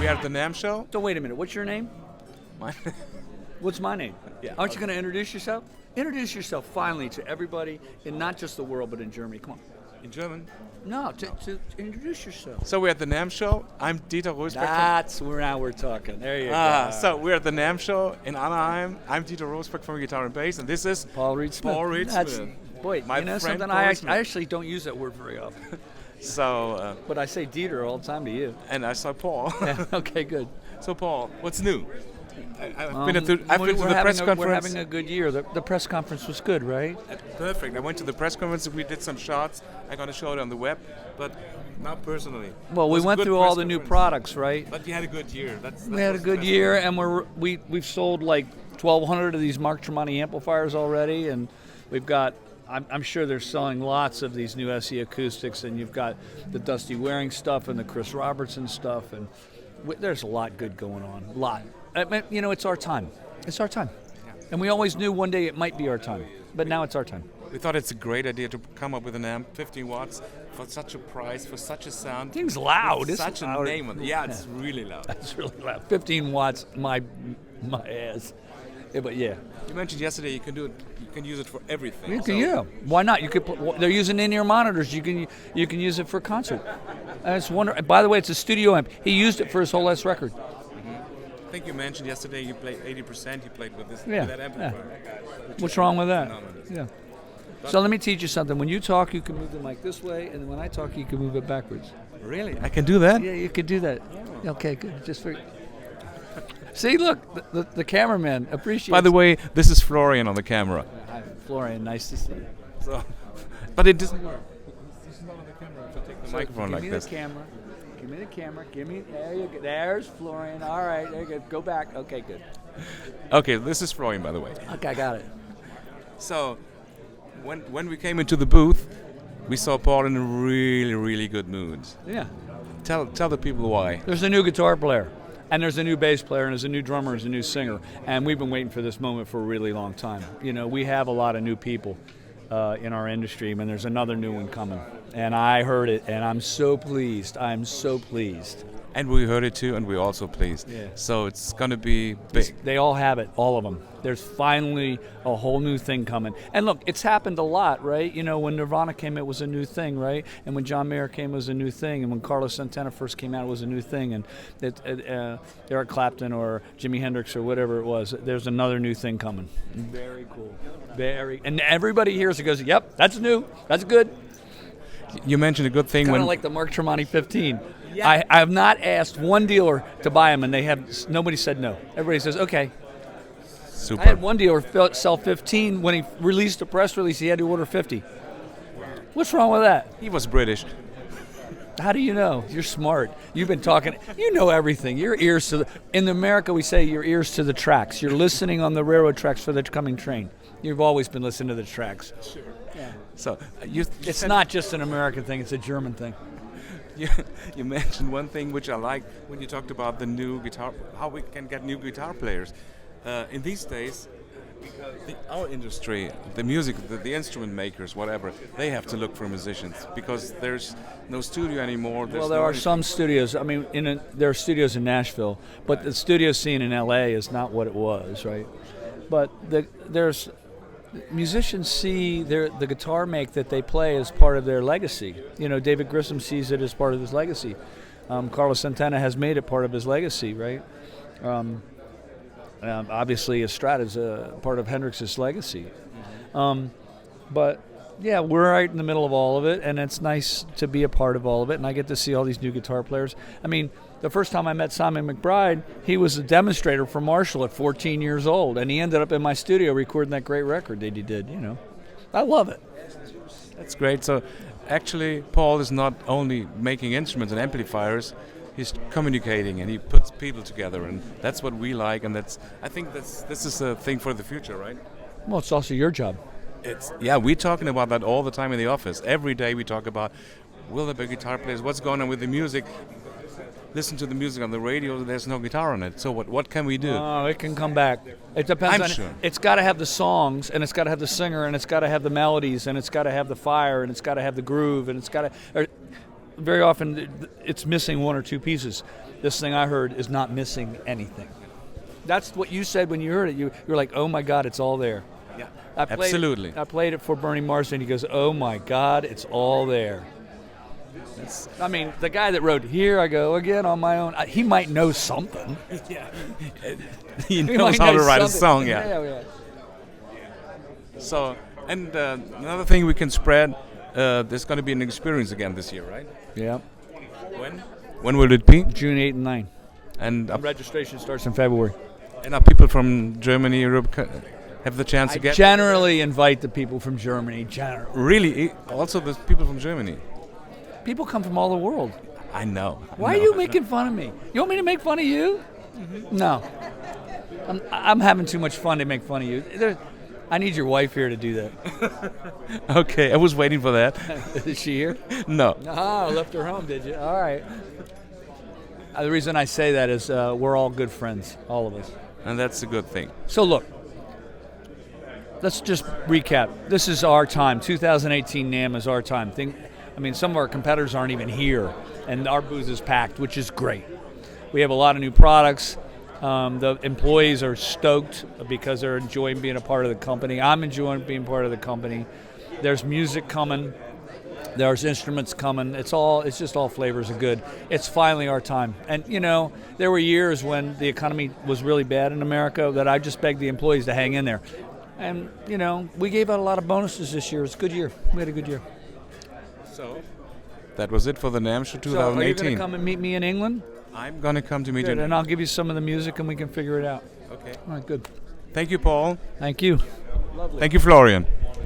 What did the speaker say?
we are at the NAMM show. So wait a minute. What's your name? Mine. What's my name? Yeah. Aren't you going to introduce yourself? Introduce yourself finally to everybody in not just the world, but in Germany. Come on. In German. No, to introduce yourself. So we're at the NAMM show. I'm Dieter Roesberg. That's where now we're talking. There you go. So we're at the NAMM show in Anaheim. I'm Dieter Roesberg from Gitarre Bass, and this is Paul Reed Smith. Paul Reed Smith. Boy, My you know friend something? Paul I Reed Smith. actually don't use that word very often. So. But I say Dieter all the time to you. And I saw Paul. Yeah, okay, good. So Paul, what's new? I've been to the press conference. We're having a good year. The press conference was good, right? Perfect. I went to the press conference. We did some shots. I'm going to show it on the web, but not personally. Well, we went through all the new products, right? But you had a good year. We had a good year, and we've sold like 1,200 of these Mark Tremonti amplifiers already, and we've got. I'm sure they're selling lots of these new SE acoustics, and you've got the Dusty Waring stuff and the Chris Robertson stuff, and there's a lot good going on. A lot. I mean, you know, it's our time. It's our time. Yeah. And we always knew one day it might be our time, but now it's our time. We thought it's a great idea to come up with an amp, 15 watts, for such a price, for such a sound. Thing's loud. It's such a name on it. Yeah, it's really loud. It's really loud. 15 watts, my ass. Yeah, but yeah. You mentioned yesterday you can do it. You can use it for everything. You can, yeah. Why not? You could. They're using in-ear monitors. You can use it for concert. It's wonderful. By the way, it's a studio amp. He used it for his whole last record. I think you mentioned yesterday you played 80%. You played with this. Yeah. With that amplifier. Yeah. What's wrong with that? Yeah. So let me teach you something. When you talk, you can move the mic this way, and when I talk, you can move it backwards. Really? I can do that? Yeah, you could do that. Oh. Okay, good. Just for. See, look, the cameraman appreciates. By the way, this is Florian on the camera. Hi, Florian. Nice to see you. So, but it doesn't work. This is not on the camera if I take the microphone like this. Give me the camera. There you go. There's Florian. All right, there you go. Go back. Okay, good. Okay, this is Florian, by the way. Okay, I got it. So, when we came into the booth, we saw Paul in a really, really good mood. Yeah. Tell the people why. There's a new guitar player. And there's a new bass player, and there's a new drummer, and there's a new singer. And we've been waiting for this moment for a really long time. You know, we have a lot of new people in our industry, and there's another new one coming. And I heard it, and I'm so pleased. I'm so pleased. And we heard it too, and we're also pleased. Yeah. So it's going to be big. They all have it, all of them. There's finally a whole new thing coming. And look, it's happened a lot, right? You know, when Nirvana came, it was a new thing, right? And when John Mayer came, it was a new thing. And when Carlos Santana first came out, it was a new thing. And Eric Clapton or Jimi Hendrix or whatever it was, there's another new thing coming. Very cool. And everybody hears it goes, yep, that's new. That's good. You mentioned a good thing Kind of like the Mark Tremonti 15. Yeah. I have not asked one dealer to buy them, and nobody said no. Everybody says, okay. Super. I had one dealer sell 15. When he released a press release, he had to order 50. What's wrong with that? He was British. How do you know? You're smart. You've been talking. You know everything. Your ears to in America, we say your ears to the tracks. You're listening on the railroad tracks for the coming train. You've always been listening to the tracks. Sure. Yeah. So it's not just an American thing. It's a German thing. You mentioned one thing which I like when you talked about the new guitar, how we can get new guitar players. In these days, our industry, the music, the instrument makers, whatever, they have to look for musicians because there's no studio anymore. Well, there are some studios. I mean, there are studios in Nashville, but the studio scene in LA is not what it was, right? But there's musicians see the guitar make that they play as part of their legacy. You know, David Grissom sees it as part of his legacy. Carlos Santana has made it part of his legacy, right? Obviously, Estrada is a part of Hendrix's legacy. But yeah, we're right in the middle of all of it, and it's nice to be a part of all of it. And I get to see all these new guitar players. I mean, the first time I met Simon McBride, he was a demonstrator for Marshall at 14 years old, and he ended up in my studio recording that great record that he did. You know, I love it. That's great. So, actually, Paul is not only making instruments and amplifiers. He's communicating and he puts people together, and that's what we like. And I think this is a thing for the future, right? Well, it's also your job. We're talking about that all the time in the office. Every day we talk about, will there be guitar players? What's going on with the music? Listen to the music on the radio. There's no guitar on it. So what can we do? Oh, it can come back. It depends. I'm sure. It's got to have the songs, and it's got to have the singer, and it's got to have the melodies, and it's got to have the fire, and it's got to have the groove, and it's got to. very often it's missing one or two pieces. This thing I heard is not missing anything. That's what you said when you heard it. You were like, oh my God, it's all there. Yeah, Absolutely. I played it for Bernie Marsden. He goes, oh my God, it's all there. I mean, the guy that wrote "Here I Go Again" on my own, he might know something. Yeah. He knows how to write a song, yeah. So, and another thing we can spread, there's going to be an experience again this year, right? Yeah. When? When will it be? June 8 and 9. And registration starts in February. And are people from Germany, Europe have the chance to I get? generally invite the people from Germany. Really? Also the people from Germany? People come from all the world. I know. Why are you making fun of me? You want me to make fun of you? Mm-hmm. No. I'm having too much fun to make fun of you. I need your wife here to do that. Okay, I was waiting for that. Is she here? No. Oh, left her home, did you? All right. The reason I say that is we're all good friends, all of us. And that's a good thing. So look, let's just recap. This is our time. 2018 NAMM is our time. Some of our competitors aren't even here, and our booth is packed, which is great. We have a lot of new products. The employees are stoked because they're enjoying being a part of the company. I'm enjoying being part of the company. There's music coming. There's instruments coming. It's just all flavors of good. It's finally our time. And, there were years when the economy was really bad in America that I just begged the employees to hang in there. And, we gave out a lot of bonuses this year. It's a good year. We had a good year. So, that was it for the NAMM Show 2018. So, are you going to come and meet me in England? I'm going to come to meet you. And I'll give you some of the music and we can figure it out. Okay. All right, good. Thank you, Paul. Thank you. Lovely. Thank you, Florian.